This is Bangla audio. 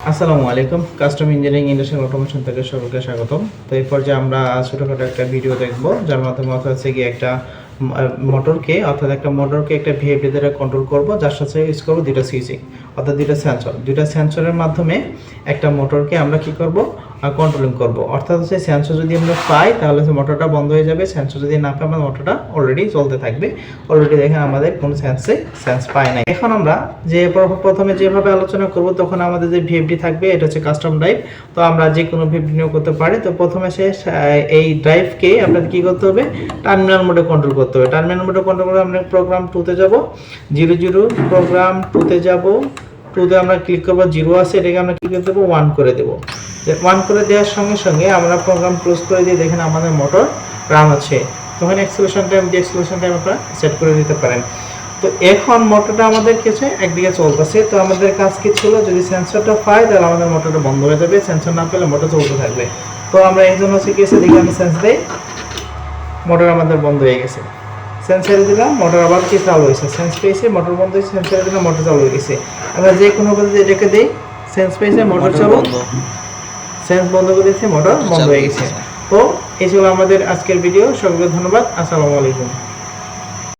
আসসালামু আলাইকুম। কাস্টম ইঞ্জিনিয়ারিং ইন্ডাস্ট্রিয়াল অটোমেশন থেকে সকলকে স্বাগতম। তো এই পর্যায়ে আমরা ছোটোখাটো একটা ভিডিও দেখব, যার মাধ্যমে হচ্ছে গিয়ে একটা মোটরকে একটা একটা ভিএফডি দ্বারা কন্ট্রোল করব, যার সাথে ইউজ করবো দুইটা সুইচিং অর্থাৎ দুইটা সেন্সরের মাধ্যমে একটা মোটরকে আমরা কি করব কন্ট্রোলিং করব। অর্থাৎ হচ্ছে সেন্সর যদি আমরা পাই তাহলে মোটরটা বন্ধ হয়ে যাবে, সেন্সর যদি না পাই আমাদের মোটরটা অলরেডি চলতে থাকবে। অলরেডি দেখেন আমাদের কোনো সেন্স পায় না। এখন আমরা যে প্রথমে যেভাবে আলোচনা করব, তখন আমাদের যে ভিএফডি থাকবে এটা হচ্ছে কাস্টম ড্রাইভ। তো আমরা যে কোনো ভিএফডি নিয়োগ করতে পারি। তো প্রথমে এই ড্রাইভকে আপনাদের কি করতে হবে, টার্মিনাল মোডে কন্ট্রোল করতে হবে। টার্মিনাল মোডে কন্ট্রোল করে আমরা প্রোগ্রাম 2 তে যাব, 00 প্রোগ্রাম 2 তে যাব। 2 তে আমরা ক্লিক করব, 0 আছে এটাকে আমরা কি করে দেব, 1 করে দেব। 1 করে দেওয়ার সঙ্গে সঙ্গে আমরা প্রোগ্রাম ক্লোজ করে দিয়ে দেখেন আমাদের মোটর রান হচ্ছে। তখন এক্সিকিউশন টাইম আপনারা সেট করে দিতে পারেন। তো এখন মোটরটা আমাদের কিছু একদিকে চলতেছে। তো আমাদের কাজ কি ছিল, যদি সেন্সরটা পাই তাহলে আমাদের মোটরটা বন্ধ হয়ে যাবে, সেন্সর না পেলে মোটর চলতে থাকবে। তো আমরা এই জন্য হচ্ছে গিয়েছে, দেখি আমি সেন্স দেই, মোটর আমাদের বন্ধ হয়ে গেছে। সেন্স ছেড়ে দিলাম, মোটর আবার কি চালু হয়েছে, সেন্স পেয়েছে মোটর বন্ধ হয়েছে, সেন্স ছেড়ে দিলাম মোটর চালু হয়ে গেছে। আমরা যে কোনো বলতে এটাকে দেই, সেন্স পেয়েছে মোটর চালু, সেন্স বন্ধ করে দিয়েছে মোটর বন্ধ হয়ে গেছে। তো এই ছিল আমাদের আজকের ভিডিও। সকলকে ধন্যবাদ। আসসালামু আলাইকুম।